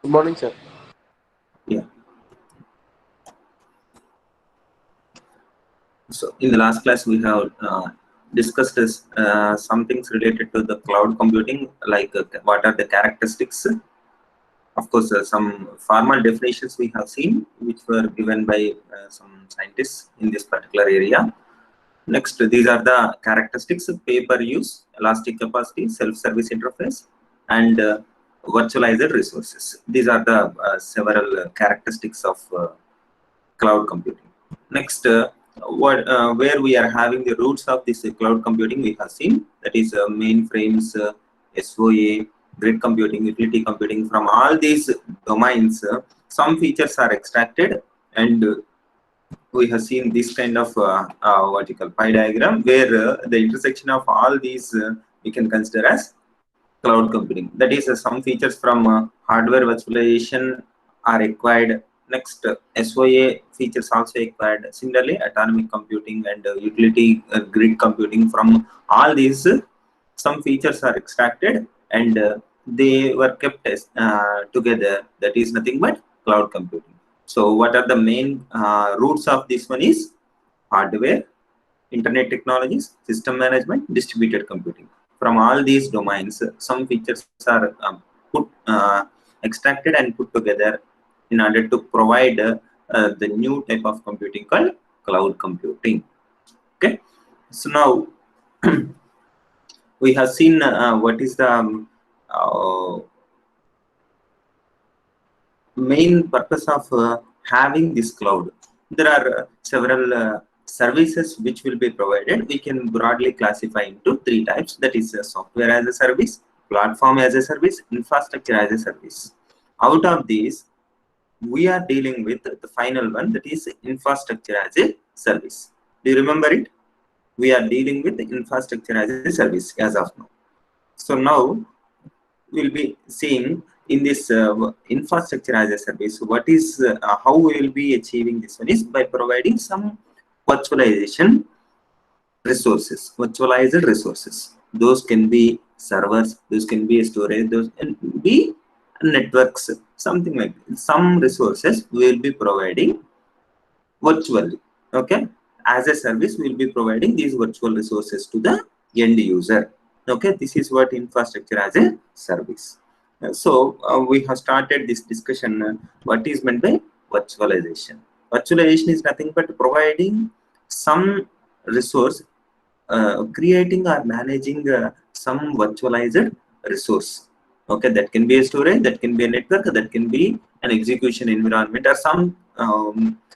Good morning, sir. Yeah. So in the last class, we have discussed some things related to the cloud computing, like what are the characteristics. Of course, some formal definitions we have seen, which were given by some scientists in this particular area. Next, these are the characteristics: pay-per-use, elastic capacity, self-service interface, and virtualized resources. These are the several characteristics of cloud computing. Next, where we are having the roots of this cloud computing, we have seen that is mainframes, SOA, grid computing, utility computing. From all these domains, some features are extracted, and we have seen this kind of what you call pie diagram, where the intersection of all these we can consider as cloud computing. That is, some features from hardware virtualization are required. Next, SOA features also required. Similarly, autonomic computing and utility grid computing. From all these, some features are extracted, and they were kept together. That is nothing but cloud computing. So, what are the main roots of this one is hardware, internet technologies, system management, distributed computing. From all these domains, some features are put extracted and put together in order to provide the new type of computing called cloud computing. Okay, so now we have seen what is the main purpose of having this cloud. There are several services which will be provided. We can broadly classify into three types, that is software as a service, platform as a service, infrastructure as a service. Out of these, we are dealing with the final one, that is infrastructure as a service. Do you remember it? We are dealing with infrastructure as a service as of now. So now we'll be seeing in this infrastructure as a service, what is how we will be achieving this one is by providing some virtualization resources, virtualized resources. Those can be servers, those can be storage, those can be networks, something like that. Some resources we will be providing virtually. Okay, as a service, we will be providing these virtual resources to the end user. Okay, this is what infrastructure as a service. So we have started this discussion. What is meant by virtualization? Virtualization is nothing but providing some resource, creating or managing some virtualized resource. Okay, that can be a storage, that can be a network, that can be an execution environment, or some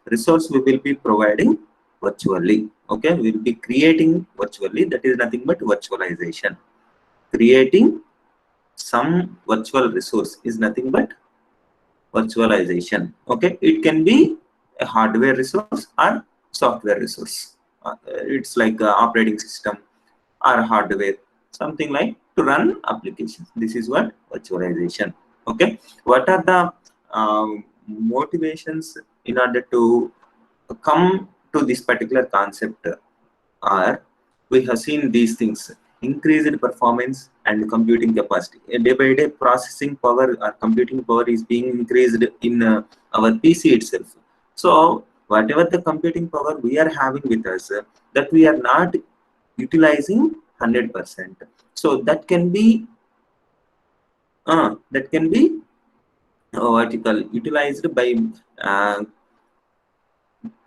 resource we will be providing virtually. Okay, we will be creating virtually. That is nothing but virtualization. Creating some virtual resource is nothing but virtualization. Okay, it can be a hardware resource or software resource. It's like operating system or hardware, something like to run applications. This is what virtualization. Okay, what are the motivations in order to come to this particular concept? Are we have seen these things: increased performance and computing capacity. Day by day, processing power or computing power is being increased in our PC itself. So whatever the computing power we are having with us, that we are not utilizing 100%. So that can be what you call utilized by uh,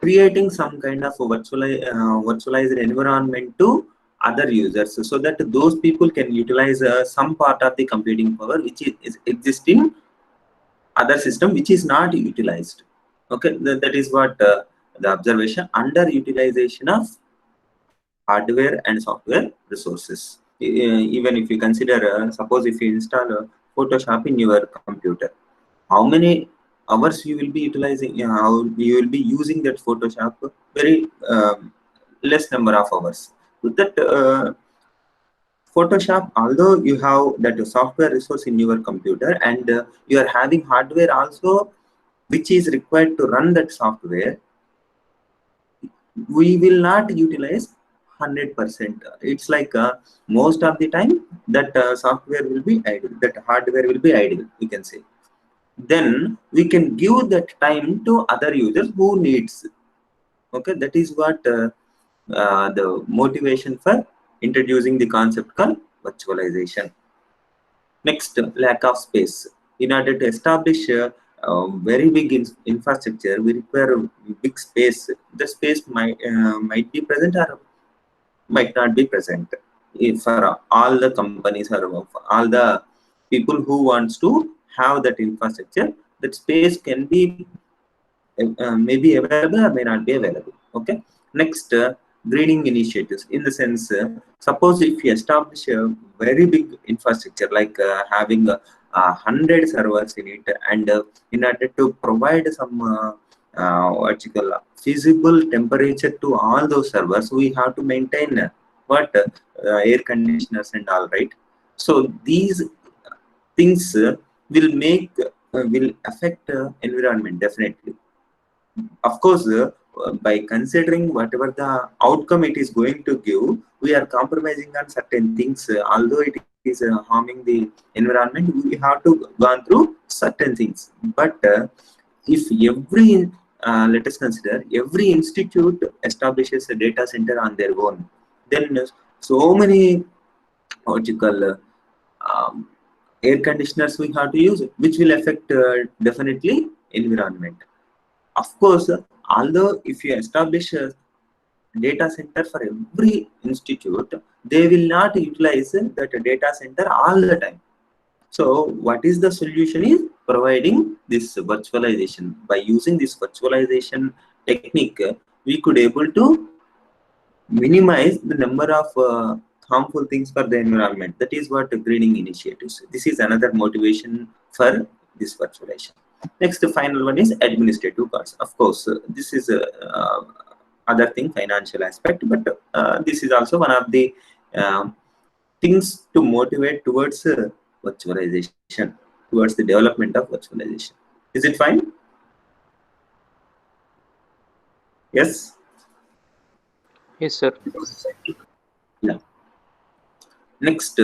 creating some kind of virtualized environment to other users, so that those people can utilize some part of the computing power which is existing other system which is not utilized. Okay, that is what the observation: under utilization of hardware and software resources. Even if you consider, suppose if you install Photoshop in your computer, how many hours you will be utilizing, how you will be using that Photoshop? Very less number of hours. With that Photoshop, although you have that software resource in your computer, and you are having hardware also which is required to run that software, we will not utilize 100%. It's like most of the time that software will be idle, that hardware will be idle, we can say. then we can give that time to other users who needs. Okay, that is what the motivation for introducing the concept called virtualization. Next, lack of space. In order to establish a very big infrastructure, we require a big space. The space might be present or might not be present. For all the companies or all the people who wants to have that infrastructure, that space can be maybe available or may not be available. Okay. Next, greening initiatives. In the sense, suppose if you establish a very big infrastructure like having 100 servers in it, and in order to provide some what you call feasible temperature to all those servers, we have to maintain what air conditioners and all, right? So these things will affect environment definitely. Of course, by considering whatever the outcome it is going to give, we are compromising on certain things. Although it is harming the environment, we have to gone through certain things. But if every let us consider every institute establishes a data center on their own, then so many what you call air conditioners we have to use, which will affect definitely environment. Of course, although if you establish a data center for every institute, they will not utilize that data center all the time. So what is the solution is providing this virtualization. By using this virtualization technique, we could able to minimize the number of harmful things for the environment. That is what greening initiatives. This is another motivation for this virtualization. Next, the final one is administrative costs. Of course, this is other thing, financial aspect, but this is also one of the things to motivate towards virtualization, towards the development of virtualization. Is it fine? Yes. Yes, sir. Yeah. Next,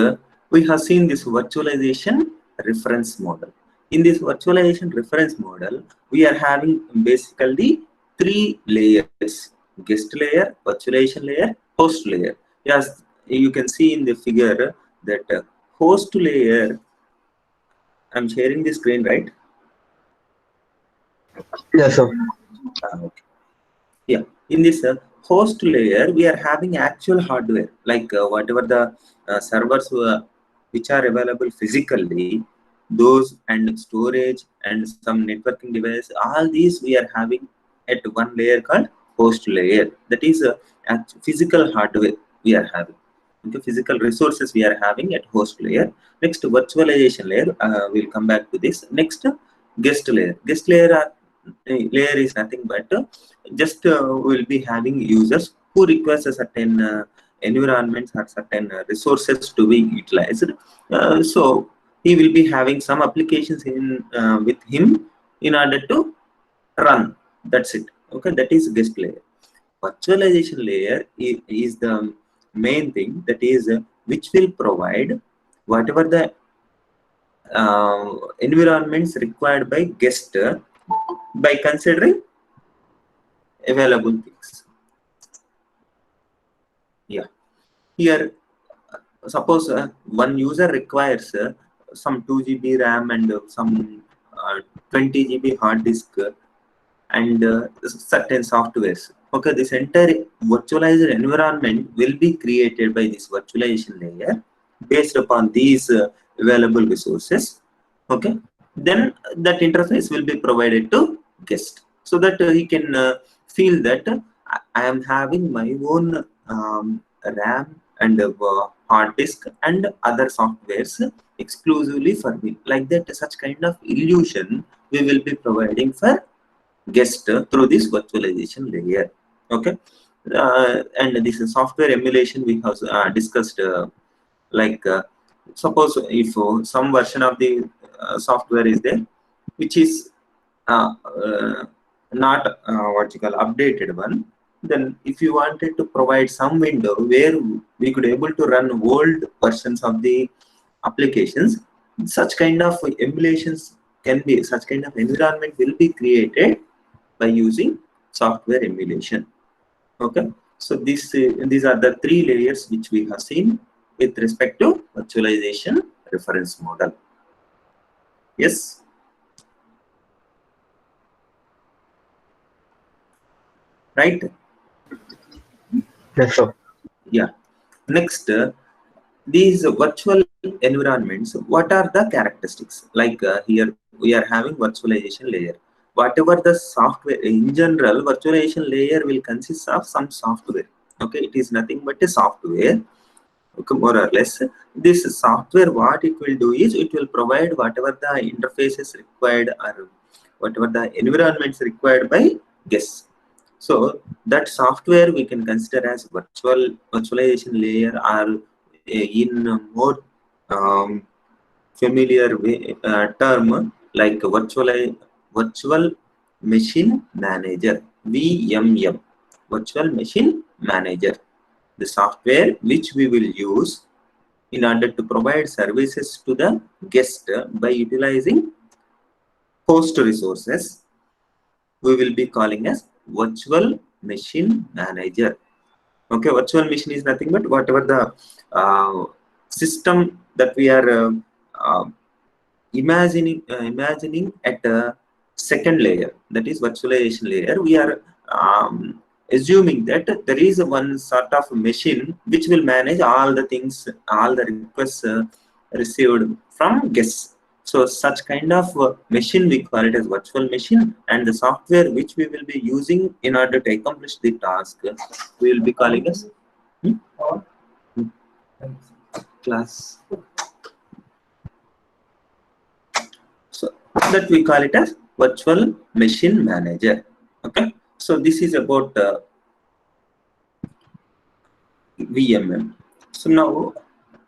we have seen this virtualization reference model. In this virtualization reference model, we are having basically three layers: guest layer, virtualization layer, host layer. Yes, you can see in the figure that host layer, I'm sharing the screen, right? Yes, sir. Okay. Yeah, in this host layer, we are having actual hardware, like whatever the servers which are available physically, those and storage and some networking device, all these we are having at one layer called host layer. That is physical hardware we are having. Okay, physical resources we are having at host layer. Next, virtualization layer. We'll come back to this. Next, guest layer. Guest layer is nothing but just will be having users who request a certain environments or certain resources to be utilized. So he will be having some applications in with him in order to run. That's it. Okay, that is guest layer. Virtualization layer is the main thing, that is which will provide whatever the environments required by guest by considering available things. Yeah, here suppose one user requires some 2 GB RAM and some 20 GB hard disk and certain softwares. Okay, this entire virtualized environment will be created by this virtualization layer based upon these available resources. Okay, then that interface will be provided to guest, so that he can feel that I am having my own RAM and hard disk and other softwares exclusively for me. Like that, such kind of illusion we will be providing for guest through this virtualization layer. Okay, and this software emulation we have discussed. Like suppose if some version of the software is there, which is not what you call updated one, then if you wanted to provide some window where we could able to run old versions of the applications, such kind of emulations such kind of environment will be created by using software emulation. Okay, so these are the three layers which we have seen with respect to virtualization reference model. Yes. Right. Yes, sir. Yeah. Next, these virtual environments, what are the characteristics? Like here we are having virtualization layer. Whatever the software, in general, virtualization layer will consist of some software. Okay, it is nothing but a software. Okay, more or less, this software, what it will do is it will provide whatever the interfaces required or whatever the environments required by guests. So that software we can consider as virtualization layer, or in a more familiar way, term like virtual machine manager, VMM, virtual machine manager, the software which we will use in order to provide services to the guest by utilizing host resources. We will be calling as virtual machine manager. Okay, virtual machine is nothing but whatever the system that we are uh, imagining at a second layer, that is virtualization layer. We are assuming that there is one sort of machine which will manage all the things, all the requests received from guests. So such kind of machine we call it as virtual machine, and the software which we will be using in order to accomplish the task we will be calling as class. So that we call it as virtual machine manager. Okay, so this is about VMM. So now,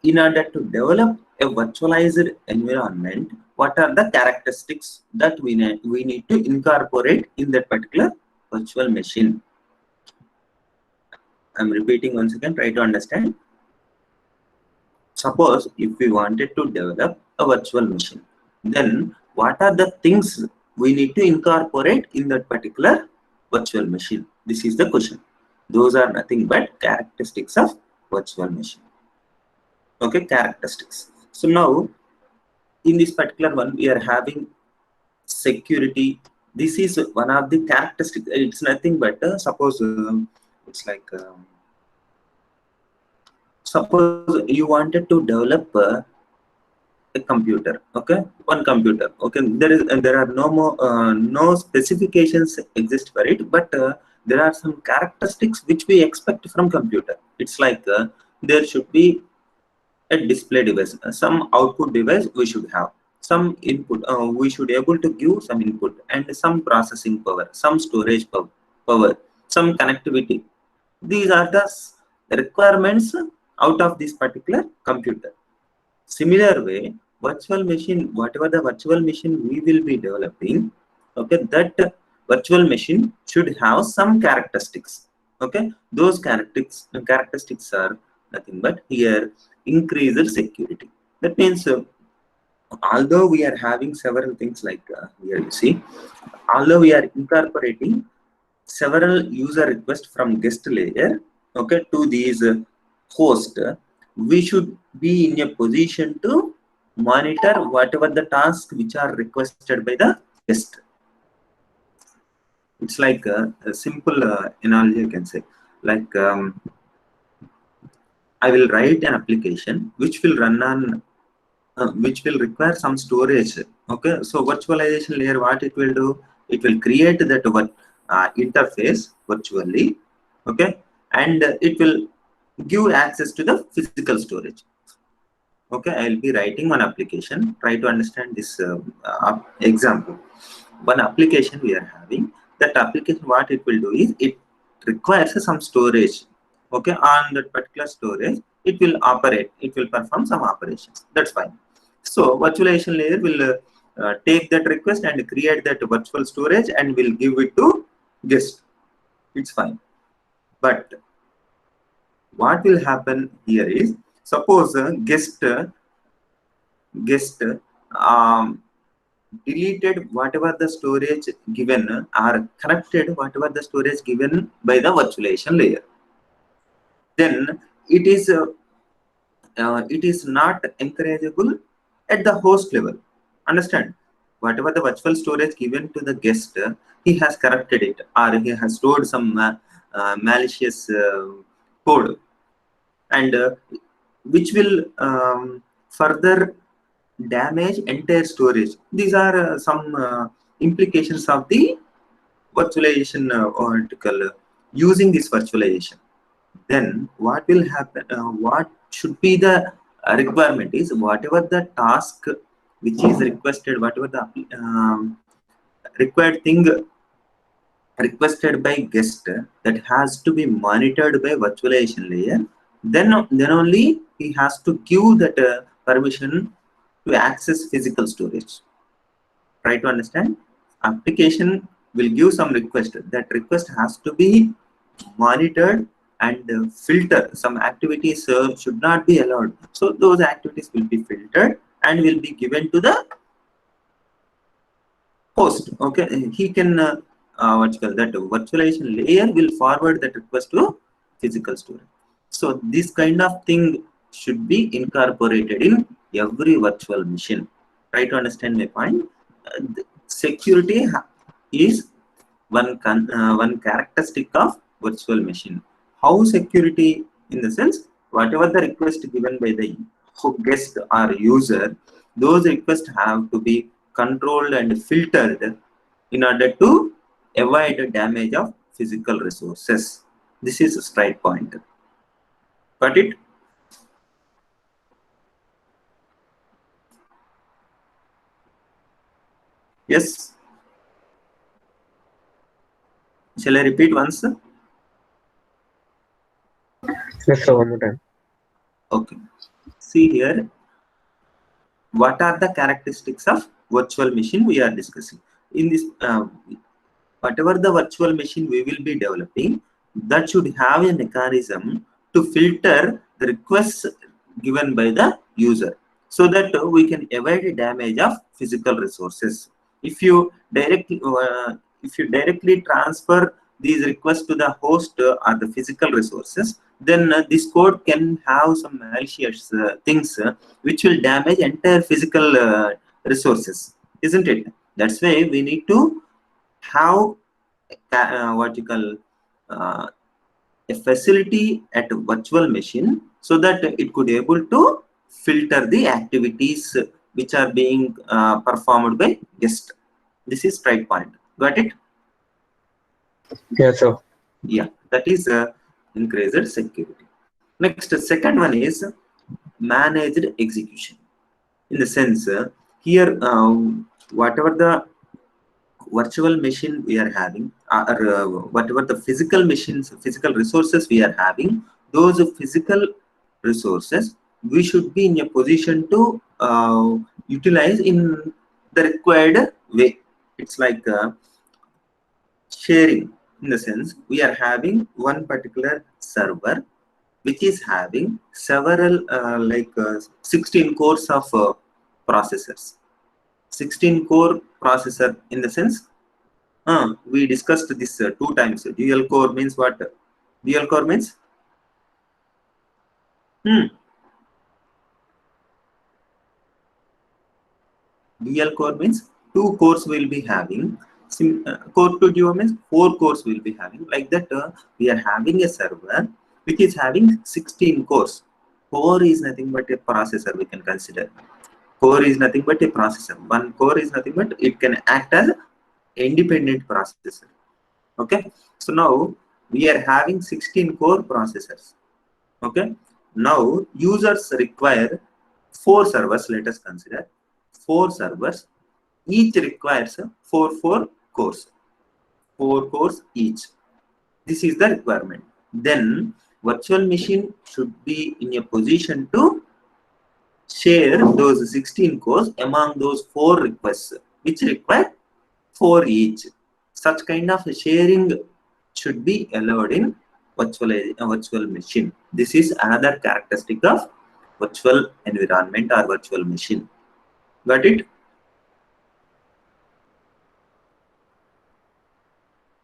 in order to develop a virtualized environment, what are the characteristics that we need to incorporate in that particular virtual machine? I'm repeating once again, try to understand. Suppose if we wanted to develop a virtual machine, then what are the things we need to incorporate in that particular virtual machine? This is the question. Those are nothing but characteristics of virtual machine. Okay, characteristics. So now in this particular one, we are having security. This is one of the characteristics. It's nothing but suppose it's like suppose you wanted to develop a computer. Okay, one computer. Okay, there are no more no specifications exist for it, but there are some characteristics which we expect from computer. It's like there should be a display device, some output device we should have, some input, we should able to give some input, and some processing power, some storage power, some connectivity. These are the requirements out of this particular computer. Similar way, virtual machine, whatever the virtual machine we will be developing, okay, that virtual machine should have some characteristics. Okay, those characteristics are nothing but here increased security. That means although we are having several things like here you see, although we are incorporating several user requests from guest layer, okay, to these host, we should be in a position to monitor whatever the tasks which are requested by the guest. It's like a simple analogy I can say, like I will write an application which will run on which will require some storage. Okay, so virtualization layer, what it will do, it will create that interface virtually. Okay, and it will give access to the physical storage. Okay, I'll be writing one application. Try to understand this example. One application we are having, that application what it will do is it requires some storage. Okay, on that particular storage it will operate, it will perform some operations. That's fine. So virtualization layer will take that request and create that virtual storage and will give it to guest. It's fine. But what will happen here is, suppose guest deleted whatever the storage given or corrupted whatever the storage given by the virtualization layer. Then it is not encourageable at the host level. Understand? Whatever the virtual storage given to the guest, he has corrupted it or he has stored some malicious code, and which will further damage entire storage. These are some implications of the virtualization article using this virtualization. Then what will happen, what should be the requirement is whatever the task which is requested, whatever the required thing requested by guest that has to be monitored by virtualization layer, then only he has to give that permission to access physical storage. Try to understand. Application will give some request. That request has to be monitored and filter. Some activities should not be allowed. So those activities will be filtered and will be given to the host. Okay, he can what you call that virtualization layer will forward that request to physical storage. So this kind of thing should be incorporated in every virtual machine. Try to understand my point. Security is one characteristic of virtual machine. How security, in the sense whatever the request given by the guest or user, those requests have to be controlled and filtered in order to avoid damage of physical resources. This is a straight point. Got it? Yes. Shall I repeat once? Yes, sir, one more time. Okay. See here, what are the characteristics of virtual machine we are discussing? In this, whatever the virtual machine we will be developing, that should have a mechanism to filter the requests given by the user, so that we can avoid damage of physical resources. If you directly transfer these requests to the host or the physical resources, then this code can have some malicious things which will damage entire physical resources, isn't it? That's why we need to have what you call a facility at a virtual machine, so that it could able to filter the activities which are being performed by guest. This is straight point. Got it? Yes, sir. Yeah, that is increased security. Next, second one is managed execution. In the sense, here whatever the virtual machine we are having, or whatever the physical machines, physical resources we are having, those physical resources we should be in a position to utilize in the required way. It's like sharing, in the sense we are having one particular server which is having several 16 cores of processors. 16 core processor, in the sense we discussed this 2 times. Dual core means what? Dual core means dual core means 2 cores will be having. Core to duo means 4 cores will be having. Like that, we are having a server which is having 16 cores. Core is nothing but a processor, we can consider. Core is nothing but a processor. One core is nothing but it can act as independent processor. Okay, so now we are having 16 core processors. Okay, now users require 4 servers. Let us consider 4 servers. Each requires 4 cores. 4 cores each. This is the requirement. Then virtual machine should be in a position to share those 16 cores among those 4 requests, which require 4 each. Such kind of sharing should be allowed in virtual machine. This is another characteristic of virtual environment or virtual machine. Got it?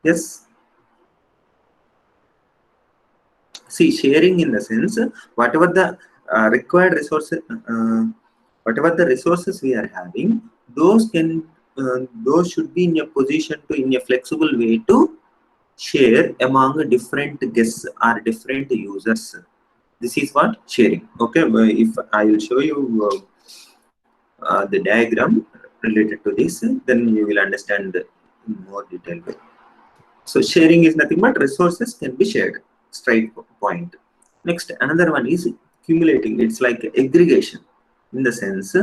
Yes. See, sharing in the sense, whatever the required resources, whatever the resources we are having, those should be in a position to, in a flexible way, to share among different guests or different users. This is what sharing. Okay, if I will show you the diagram related to this, then you will understand in more detailed way. So sharing is nothing but resources can be shared. Straight point. Next, another one is accumulating. It's like aggregation, in the sense,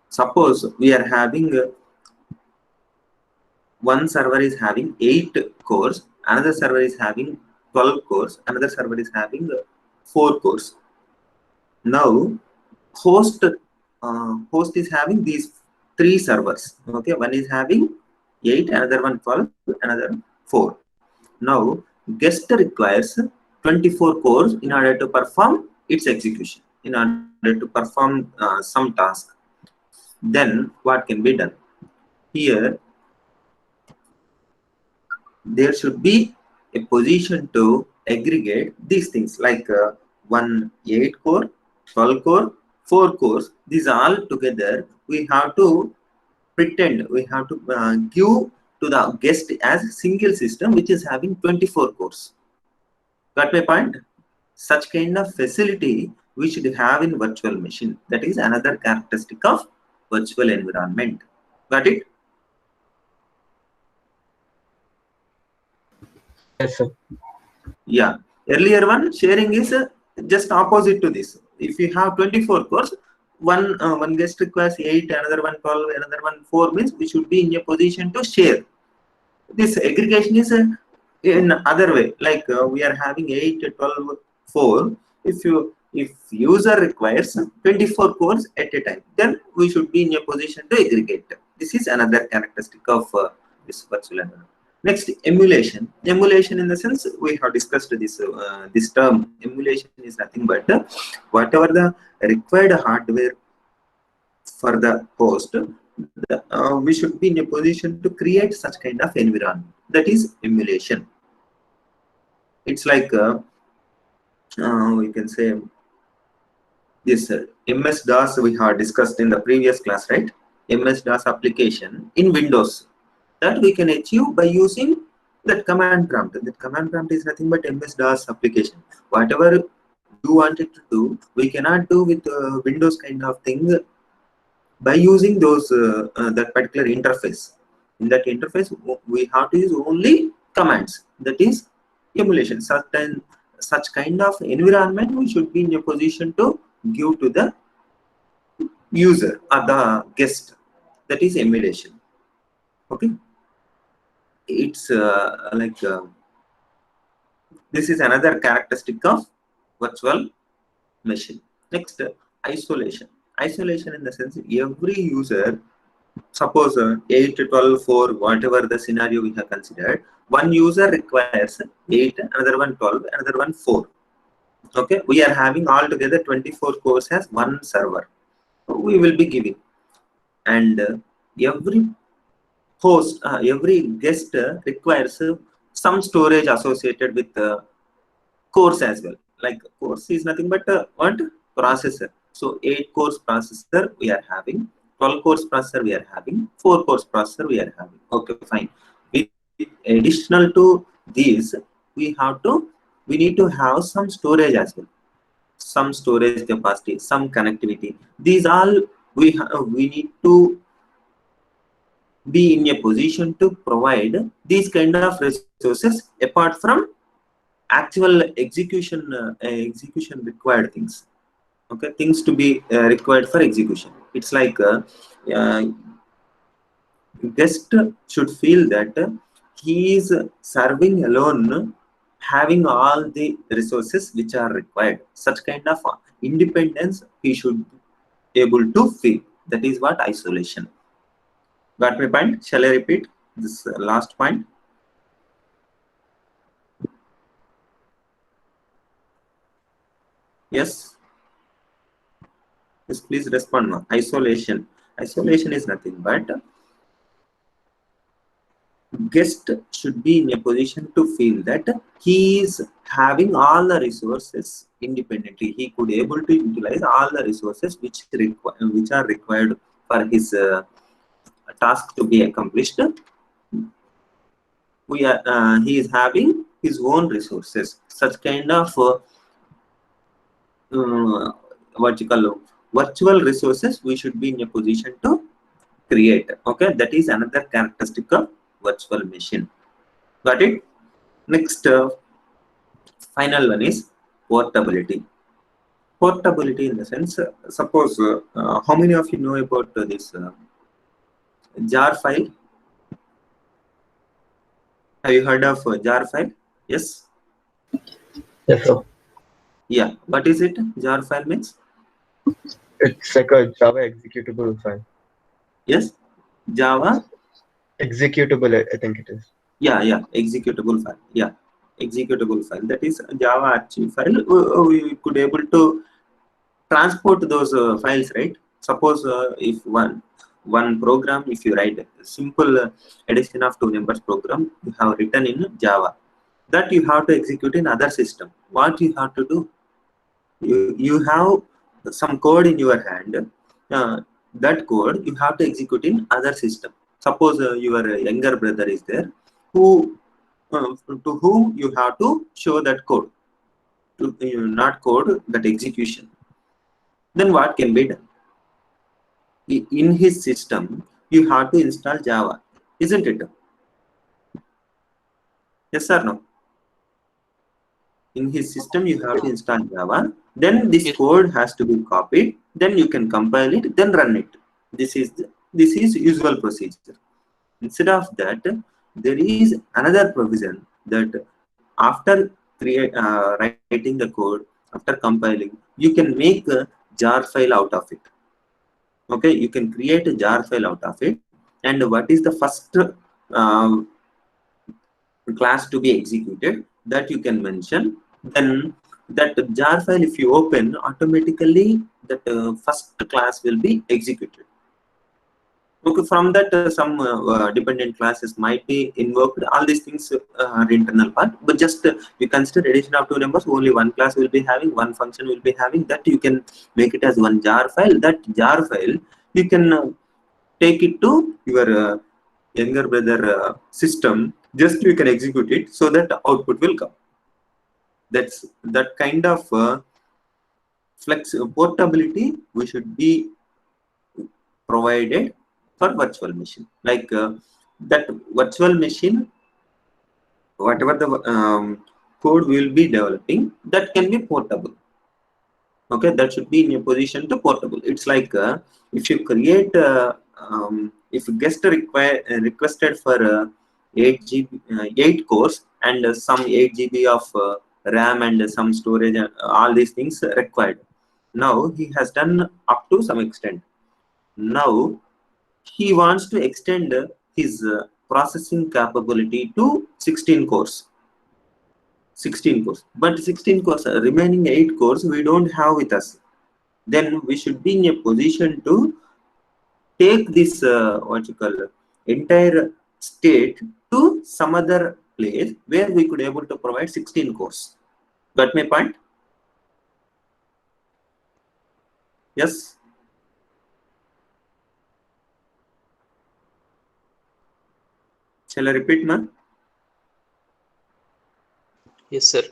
suppose we are having one server is having 8 cores, another server is having 12 cores, another server is having 4 cores. Now, host is having these 3 servers. Okay, one is having 8, another one 12, another 4. Now, guest requires 24 cores in order to perform its execution, in order to perform some task. Then what can be done? Here, there should be a position to aggregate these things, like one 8 core, 12 core, 4 cores. These all together we have to pretend, we have to give to the guest as a single system which is having 24 cores. Got my point? Such kind of facility we should have in virtual machine. That is another characteristic of virtual environment. Got it? Yes, sir. Yeah. Earlier one, sharing is just opposite to this. If you have 24 cores, one guest requires 8, another one 12, another one 4, means we should be in a position to share. This aggregation is in other way, like we are having 8, 12, 4. If user requires 24 cores at a time, then we should be in a position to aggregate. This is another characteristic of this virtual environment. Next, emulation. Emulation, in the sense, we have discussed this term. Emulation is nothing but whatever the required hardware for the host, we should be in a position to create such kind of environment. That is emulation. It's like we can say this MS-DOS we have discussed in the previous class, right? MS-DOS application in Windows that we can achieve by using that command prompt. That command prompt is nothing but MS-DOS application. Whatever you wanted to do, we cannot do with Windows kind of thing by using those that particular interface. In that interface, we have to use only commands. That is emulation. Such kind of environment we should be in a position to give to the user or the guest. That is emulation. Okay, it's like this is another characteristic of virtual machine. Next, isolation. Isolation, in the sense, every user, suppose 8, 12, 4, whatever the scenario we have considered, one user requires 8, another one 12, another one 4. Okay, we are having altogether 24 cores as one server. We will be giving, and every host, every guest requires some storage associated with cores as well. Like cores is nothing but what? Processor. So 8 cores processor we are having, 12 cores processor we are having, 4 cores processor we are having. Okay, fine. With additional to these, we need to have some storage as well, some storage capacity, some connectivity. These all we need to be in a position to provide these kind of resources apart from actual execution required things. Okay, things to be required for execution. It's like uh, guest should feel that he is serving alone, having all the resources which are required. Such kind of independence he should be able to feel. That is what isolation. Got my point? Shall I repeat this last point? Yes. Yes, please respond now. Isolation. Isolation is nothing but guest should be in a position to feel that he is having all the resources independently. He could able to utilize all the resources which are required for his task to be accomplished. He is having his own resources. Such kind of what you call virtual resources we should be in a position to create. Okay, that is another characteristic of virtual machine. Got it? Next, final one is portability. Portability in the sense, suppose how many of you know about this jar file? Have you heard of jar file? Yes. Yes, sir. Yeah. What is it? Jar file means? It's like a Java executable file. Yes. Java. Executable, I think it is. Yeah. Executable file. Yeah. Executable file. That is Java archive file. We could able to transport those files, right? Suppose if one program, if you write a simple addition of two numbers program, you have written in Java, that you have to execute in other system. What you have to do? You have some code in your hand. That code you have to execute in other system. Suppose your younger brother is there, who to whom you have to show that code, to not code, that execution. Then what can be done? In his system, you have to install Java, isn't it? Yes or no? In his system, you have to install Java. Then this code has to be copied. Then you can compile it. Then run it. This is usual procedure. Instead of that, there is another provision that after writing the code, after compiling, you can make a jar file out of it. Okay, you can create a jar file out of it. And what is the first class to be executed, that you can mention. Then that jar file, if you open, automatically that first class will be executed. Okay, from that some dependent classes might be invoked. All these things are internal part, but just you consider addition of two numbers, only one class will be having, one function will be having, that you can make it as one jar file. That jar file you can take it to your younger brother system, just you can execute it, so that output will come. That's that kind of portability we should be provided for virtual machine. Like that virtual machine, whatever the code we will be developing, that can be portable. Okay, that should be in a position to portable. It's like if you create if guest requested for 8 cores and some 8 GB of RAM and some storage and all these things required. Now he has done up to some extent. Now he wants to extend his processing capability to 16 cores. 16 cores, but 16 cores, remaining 8 cores we don't have with us. Then we should be in a position to take this what you call entire state to some other place where we could able to provide 16 cores. Got my point? Yes. Shall I repeat, man? Yes, sir.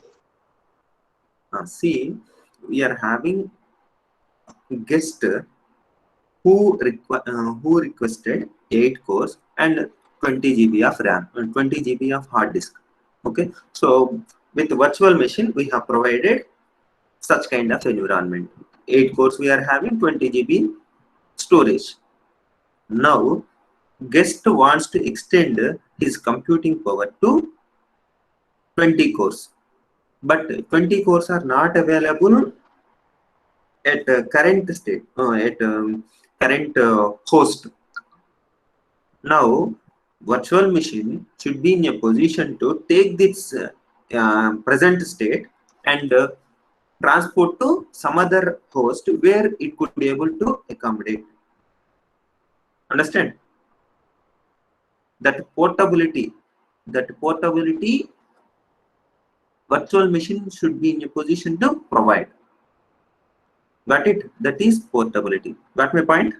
See, we are having guest who requested 8 cores and 20 GB of RAM and 20 GB of hard disk. Okay, so with virtual machine we have provided such kind of environment. 8 cores we are having, 20 GB storage. Now guest wants to extend his computing power to 20 cores, but 20 cores are not available at current state, at current host. Now virtual machine should be in a position to take this present state and transport to some other host where it could be able to accommodate. Understand? That portability that portability virtual machine should be in a position to provide. Got it? That is portability. Got my point?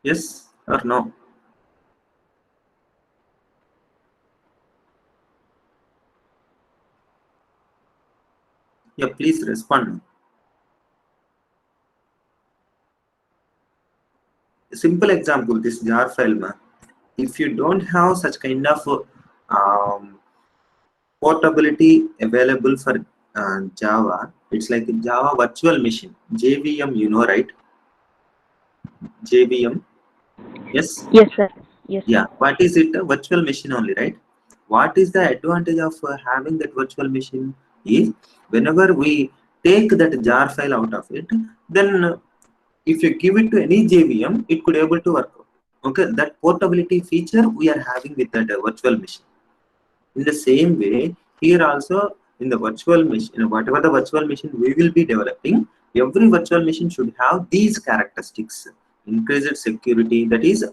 Yes or no? Yeah, please respond. A simple example, this jar file, if you don't have such kind of portability available for Java, it's like Java virtual machine, JVM, you know, right? JVM, yes? Yes, sir. Yes, Yeah, sir. what is it? A virtual machine only, right? What is the advantage of having that virtual machine is whenever we take that jar file out of it, then if you give it to any JVM, it could able to work. Okay, that portability feature we are having with that virtual machine. In the same way, here also in the virtual machine, whatever the virtual machine we will be developing, every virtual machine should have these characteristics: increased security, that is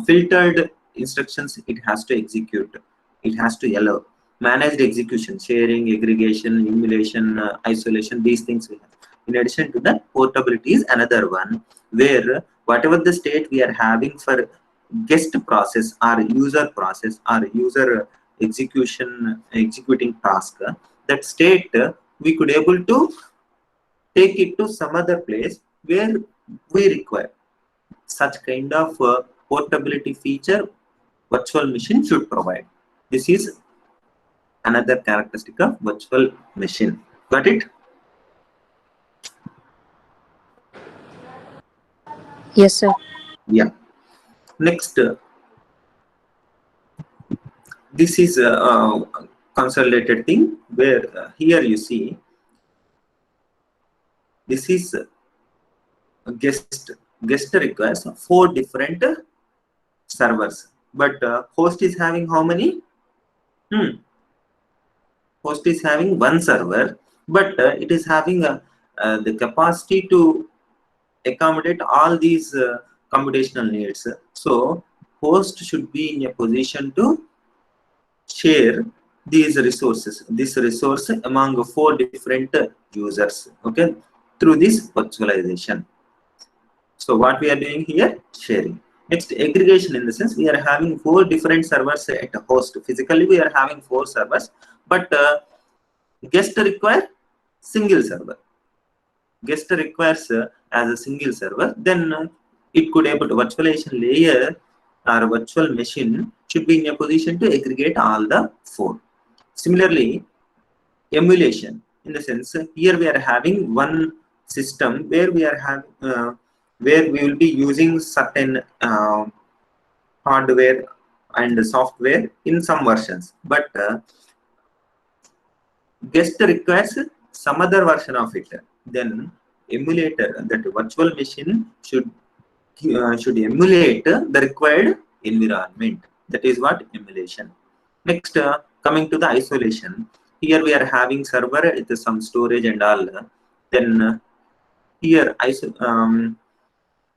filtered instructions it has to execute, it has to allow managed execution, sharing, aggregation, emulation, isolation, these things we have. In addition to that, portability is another one, where whatever the state we are having for guest process or user executing task, that state we could able to take it to some other place where we require. Such kind of portability feature virtual machine should provide. This is another characteristic of virtual machine. Got it? Yes, sir. Yeah. Next, this is a consolidated thing where here you see this is a guest requires 4 different servers, but host is having how many? Host is having 1 server, but it is having the capacity to accommodate all these computational needs. So host should be in a position to share these resources, this resource among 4 different users, okay, through this virtualization. So what we are doing here, sharing. Next, aggregation, in the sense we are having 4 different servers at a host. Physically we are having 4 servers, but guest require single server. Guest requires as a single server, then it could able to virtualization layer or virtual machine should be in a position to aggregate all the 4. Similarly, emulation, in the sense here we are having one system where we are having where we will be using certain hardware and software in some versions, but guest requires some other version of it. Then emulator, that virtual machine should emulate the required environment. That is what emulation. Next, coming to the isolation. Here we are having server with some storage and all. Then here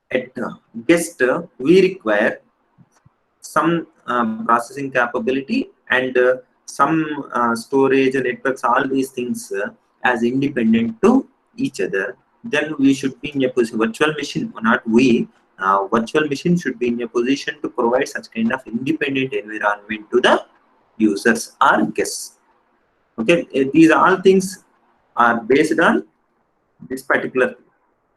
at guest we require some processing capability and some storage and networks, all these things as independent to each other. Then we should be in a position, virtual machine, not we, virtual machine should be in a position to provide such kind of independent environment to the users or guests. Okay, these all things are based on this particular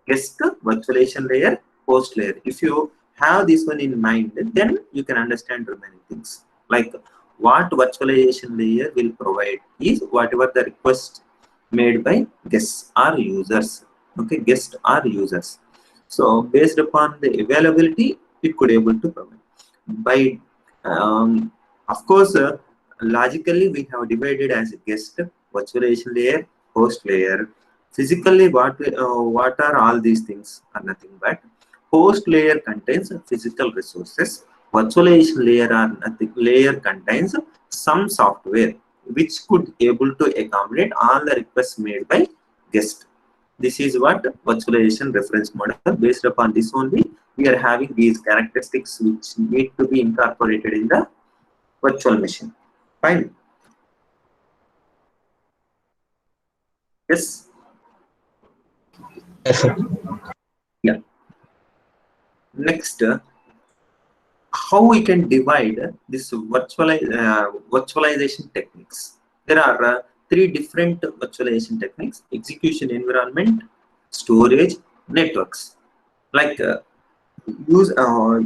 guest virtualization layer, host layer. If you have this one in mind, then you can understand many things. Like what virtualization layer will provide is whatever the request made by guests or users. Okay, guests or users. So based upon the availability, it could able to provide. By of course, logically we have divided as guest, virtualization layer, host layer. Physically, what are all these things? Are nothing but host layer contains physical resources. Virtualization layer contains some software which could able to accommodate all the requests made by guest. This is what virtualization reference model. Based upon this only, we are having these characteristics which need to be incorporated in the virtual machine. Fine. Yes. Yes, sir. Yeah. Next, how we can divide this virtualization techniques. There are three different virtualization techniques: execution environment, storage, networks. Like user or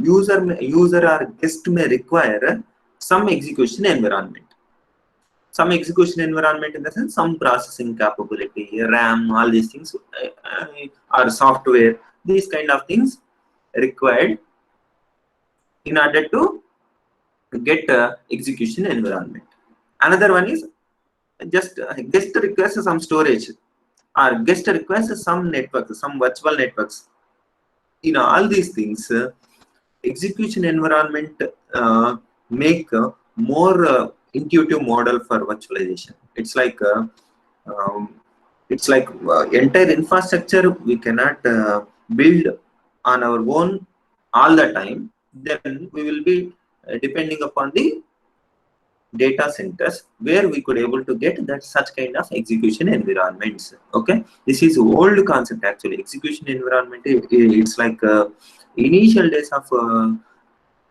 guest may require some execution environment. Some execution environment in the sense some processing capability, RAM, all these things, or software. These kind of things required in order to get execution environment. Another one is just guest requires some storage, or guest requires some networks, some virtual networks. In all these things, execution environment make a more intuitive model for virtualization. It's like entire infrastructure we cannot build on our own all the time. Then we will be depending upon the data centers where we could able to get that such kind of execution environments. Okay, this is old concept actually. Execution environment, it's like initial days of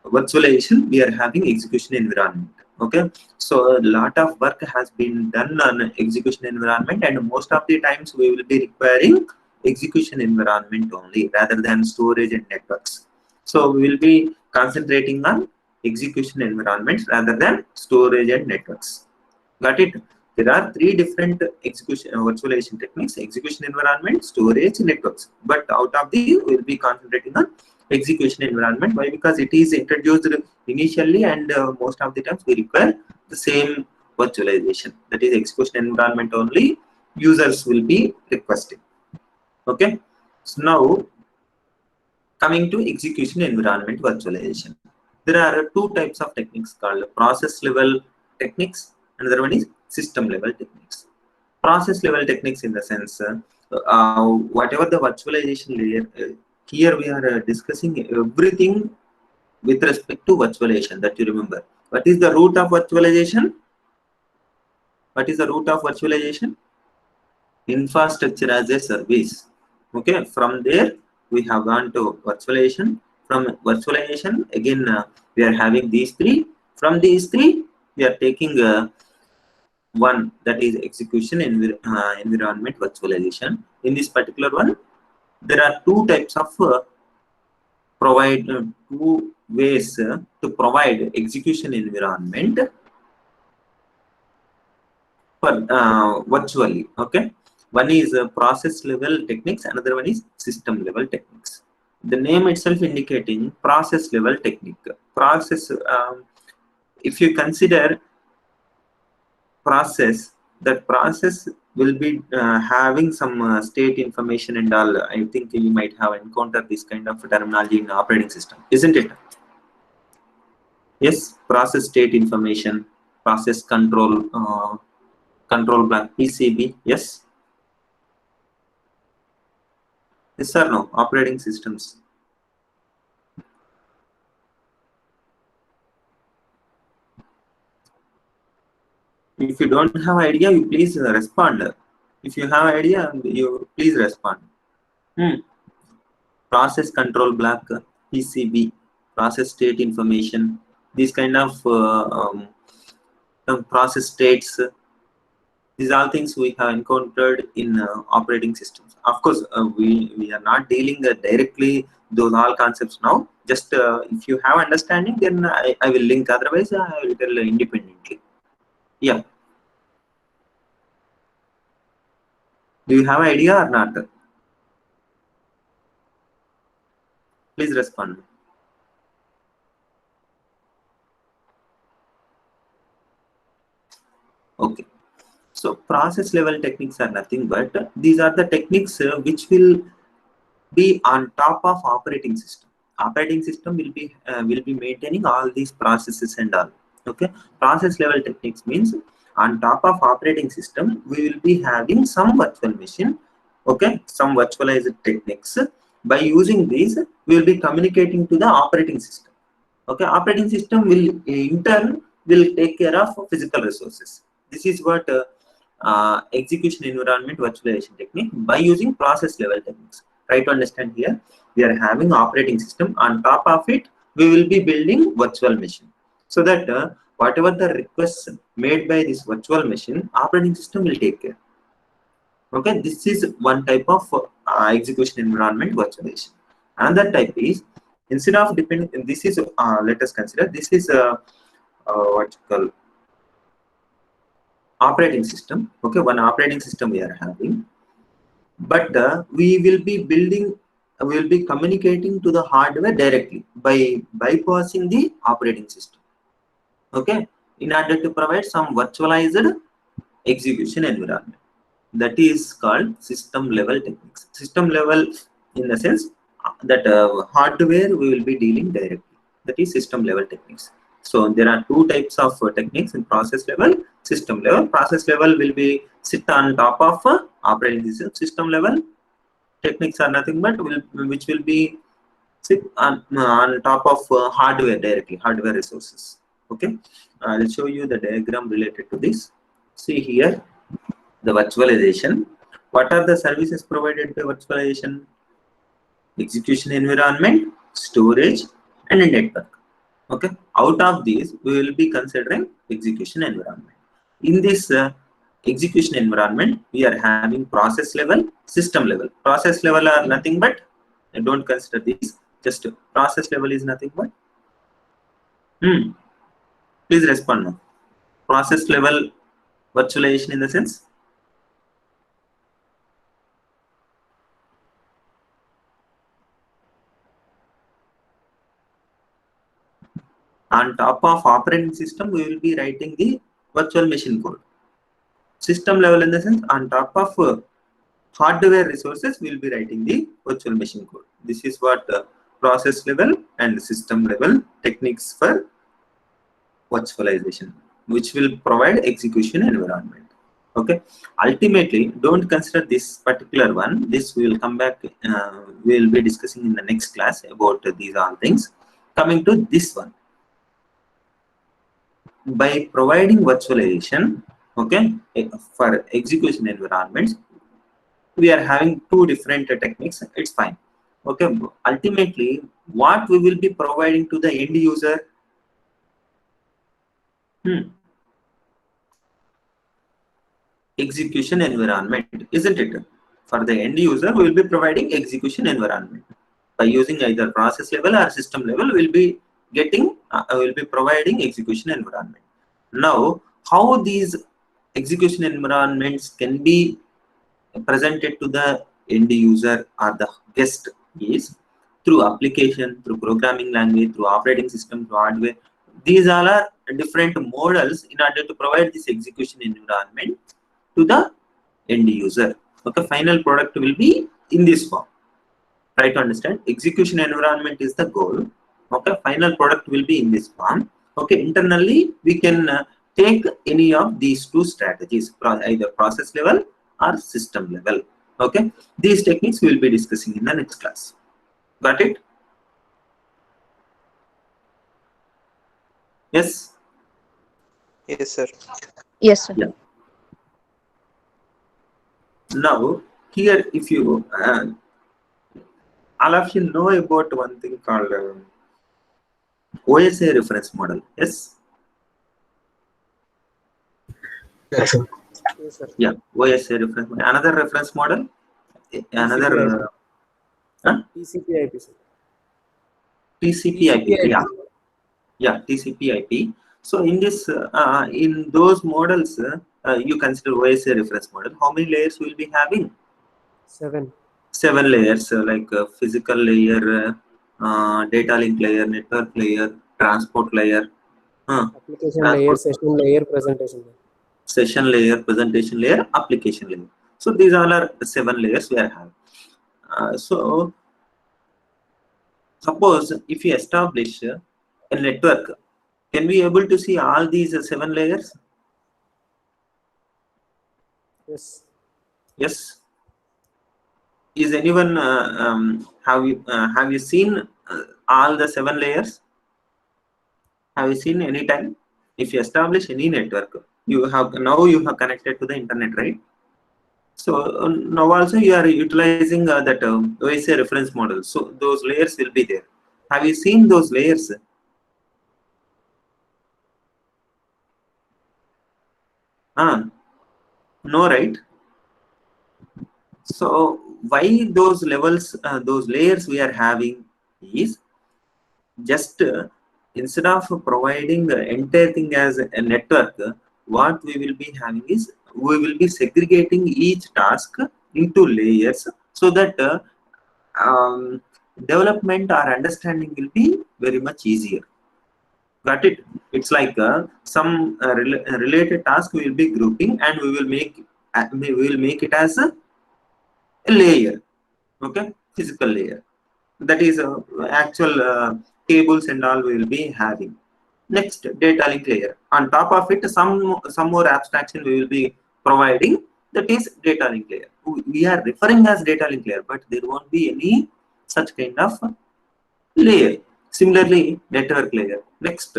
virtualization we are having execution environment. Okay, so a lot of work has been done on execution environment, and most of the times we will be requiring execution environment only rather than storage and networks. So we will be concentrating on execution environments rather than storage and networks. Got it? There are three different execution virtualization techniques: execution environment, storage, networks. But out of these, we will be concentrating on execution environment. Why? Because it is introduced initially, and most of the times we require the same virtualization. That is execution environment only. Users will be requesting. Okay. So now coming to execution environment virtualization. There are two types of techniques called process level techniques. Another one is system level techniques. Process level techniques in the sense, whatever the virtualization layer, here we are discussing everything with respect to virtualization, that you remember. What is the root of virtualization? What is the root of virtualization? Infrastructure as a service. Okay, from there we have gone to virtualization. From virtualization again we are having these three. From these three we are taking one, that is execution environment virtualization. In this particular one, there are two types of two ways to provide execution environment for virtually. Okay, one is process level techniques, another one is system level techniques. The name itself indicating process level technique. Process, if you consider process, that process will be having some state information and all. I think you might have encountered this kind of terminology in operating system, isn't it? Yes, process state information, process control, control block, PCB. Yes. Yes or no? Operating systems. If you don't have idea, you please respond. If you have idea, you please respond. Process control block, PCB, process state information, these kind of process states. These are things we have encountered in operating systems. Of course, we are not dealing directly those all concepts now. Just if you have understanding, then I will link. Otherwise, I will tell independently. Yeah. Do you have idea or not? Please respond. Okay. So process level techniques are nothing but these are the techniques which will be on top of operating system. Operating system will be maintaining all these processes and all. Okay. Process level techniques means on top of operating system we will be having some virtual machine Okay, some virtualized techniques. By using these, we will be communicating to the operating system. Okay, operating system will in turn will take care of physical resources. This is what execution environment virtualization technique by using process level techniques. Try to understand here. We are having operating system, on top of it we will be building virtual machine, so that whatever the requests made by this virtual machine, operating system will take care. Okay, this is one type of execution environment virtualization. Another type is, instead of depending, this is let us consider this is what you call operating system. Okay, one operating system we are having, but we will be building, we will be communicating to the hardware directly by bypassing the operating system. Okay, in order to provide some virtualized execution environment. That is called system level techniques. System level in the sense that hardware we will be dealing directly. That is system level techniques. So there are two types of techniques in process level, system level. Process level will be sit on top of operating system. System level techniques are nothing but which will be sit on top of hardware directly, hardware resources. Okay, I'll show you the diagram related to this. See here, the virtualization. What are the services provided by virtualization? Execution environment, storage, and a network. Okay, out of these we will be considering execution environment. In this execution environment, we are having process level, system level. Process level are nothing but, don't consider this, just process level is nothing but please respond now. Process level virtualization in the sense, on top of operating system, we will be writing the virtual machine code. System level in the sense, on top of hardware resources, we will be writing the virtual machine code. This is what process level and system level techniques for virtualization, which will provide execution environment. Okay, ultimately, don't consider this particular one. This we will come back, we will be discussing in the next class about these all things. Coming to this one, by providing virtualization, okay, for execution environments, we are having two different techniques. It's fine. Okay, ultimately, what we will be providing to the end user, execution environment, isn't it? For the end user, we will be providing execution environment by using either process level or system level. We will be getting, will be providing execution environment. Now, how these execution environments can be presented to the end user or the guest is through application, through programming language, through operating system, through hardware. These all are different models in order to provide this execution environment to the end user. Okay, final product will be in this form. Try to understand, execution environment is the goal. Okay, final product will be in this form. Okay, internally we can take any of these two strategies, either process level or system level. Okay, these techniques we will be discussing in the next class. Got it? Yes. Yes, sir. Yes, sir. Yeah. Now here, if you all of you know about one thing called OSI reference model. Yes. Yes, sir. Yes, sir. Yeah, OSI reference model. Another reference model. Another TCP/IP, sir. TCP/IP. Yeah, yeah, TCP/IP. So in this, in those models, you consider OSI reference model. How many layers will be having? 7. 7 layers, like physical layer, data link layer, network layer, transport layer, Application layer, session layer, presentation layer. session layer, presentation layer, application layer. So these all are the 7 layers we are having. So suppose if you establish a network, can we able to see all these 7 layers? Yes. Yes. Is anyone have you seen all the 7 layers? Have you seen any time? If you establish any network, you have connected to the internet, right? So now also you are utilizing that OSI reference model. So those layers will be there. Have you seen those layers? No, right? So why those levels, those layers we are having is just instead of providing the entire thing as a network, what we will be having is we will be segregating each task into layers so that development or understanding will be very much easier. Got it? It's like some related task we will be grouping, and we will make it as a layer. Okay, physical layer. That is actual tables and all we will be having. Next, data link layer. On top of it, some more abstraction we will be providing. That is data link layer. We are referring as data link layer, but there won't be any such kind of layer. Similarly, network layer. Next,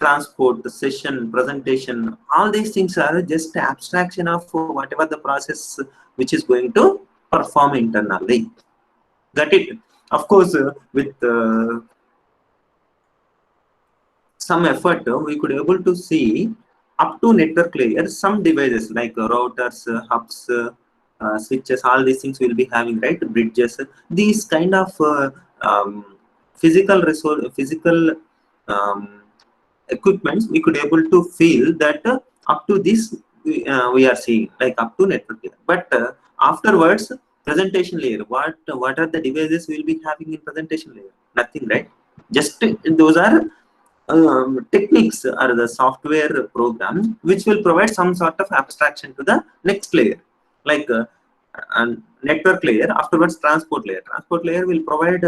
transport, the session, presentation. All these things are just abstraction of whatever the process which is going to perform internally. Got it? Of course, with some effort, we could able to see up to network layer some devices like routers, hubs, switches. All these things will be having, right? Bridges. These kind of physical resource, physical equipments. We could able to feel that up to this we are seeing like up to network layer, but afterwards presentation layer, what are the devices we will be having in presentation layer? Nothing, right? Just those are techniques or the software programs which will provide some sort of abstraction to the next layer, like network layer. Afterwards, transport layer will provide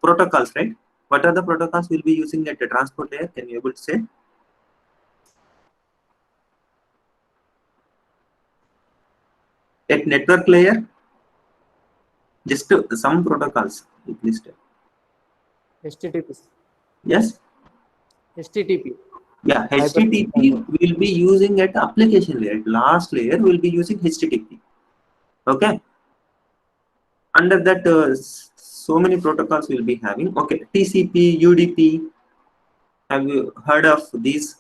protocols, right? What are the protocols we'll be using at the transport layer? Can you able to say? At network layer, just some protocols, please tell. HTTP. Yes. HTTP. Yeah, HTTP will be using at application layer. At last layer, will be using HTTP. Okay. Under that, so many protocols will be having. Okay, TCP, UDP. Have you heard of these?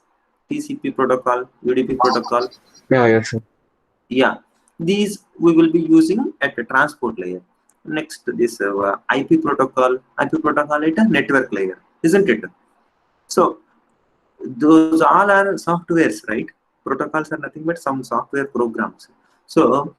TCP protocol, UDP protocol? Yeah, yes, sir. Yeah, these we will be using at the transport layer. Next, this IP protocol at a network layer, isn't it? So those all are softwares, right? Protocols are nothing but some software programs. So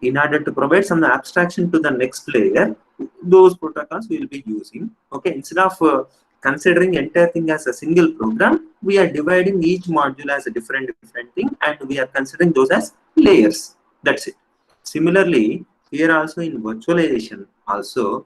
in order to provide some abstraction to the next layer, those protocols we will be using. Okay, instead of considering entire thing as a single program, we are dividing each module as a different thing, and we are considering those as layers. That's it. Similarly, here also in virtualization, also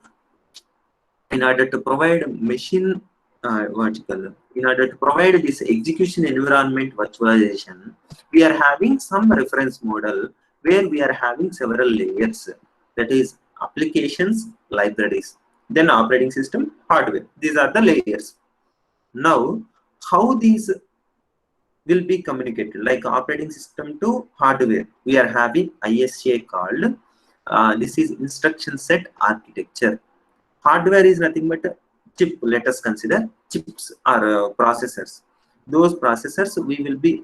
in order to provide machine in order to provide this execution environment virtualization, we are having some reference model where we are having several layers. That is applications, libraries, then operating system, hardware. These are the layers. Now, how these will be communicated, like operating system to hardware? We are having ISA called, this is instruction set architecture. Hardware is nothing but a chip. Let us consider chips or processors. Those processors we will be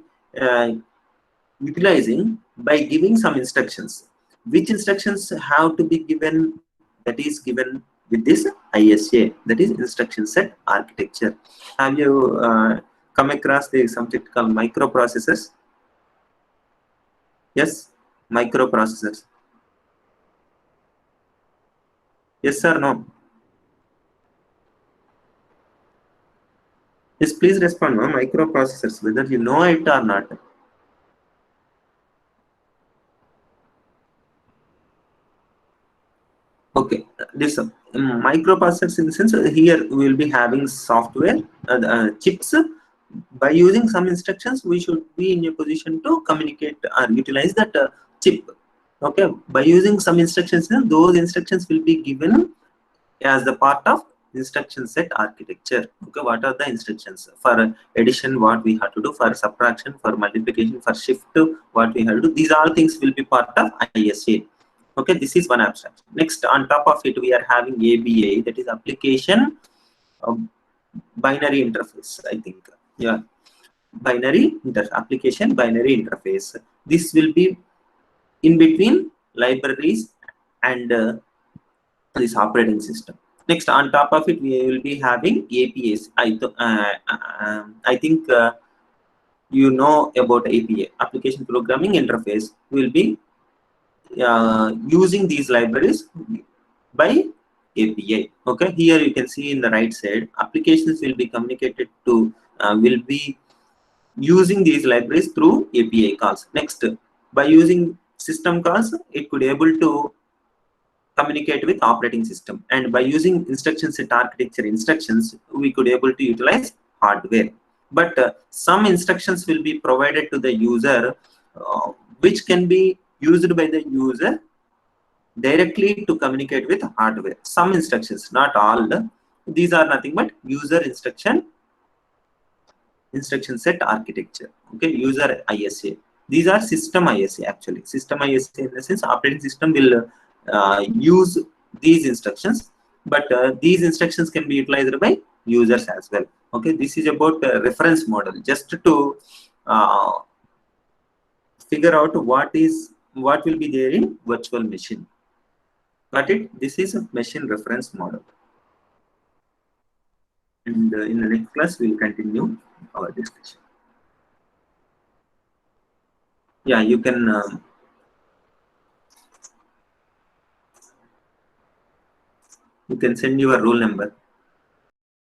utilizing by giving some instructions. Which instructions have to be given? That is given with this ISA, that is instruction set architecture. Have you come across something called microprocessors? Yes, microprocessors. Yes or no? Yes, please respond. No? Microprocessors, whether you know it or not. Okay, this microprocessors, in the sense here we will be having software chips. By using some instructions, we should be in a position to communicate or utilize that chip. Okay, by using some instructions, those instructions will be given as the part of instruction set architecture. Okay, what are the instructions? For addition, what we have to do, for subtraction, for multiplication, for shift, what we have to do. These all things will be part of ISA. Okay, this is one abstraction. Next, on top of it, we are having ABI, that is application binary interface, I think. Yeah, application binary interface. This will be in between libraries and this operating system. Next, on top of it, we will be having APIs. I think you know about API, application programming interface. We will be using these libraries by API. Okay, here you can see in the right side, applications will be communicated to, will be using these libraries through API calls. Next, by using system calls, it could able to communicate with operating system, and by using instruction set architecture instructions, we could able to utilize hardware. But some instructions will be provided to the user, which can be used by the user directly to communicate with hardware. Some instructions, not all. These are nothing but user instruction set architecture. Okay, user ISA. These are system ISA actually. System ISA in the sense operating system will use these instructions, but these instructions can be utilized by users as well. Okay, this is about reference model, just to figure out what will be there in virtual machine. Got it? This is a machine reference model. And in the next class, we will continue our discussion. Yeah, you can send your roll number.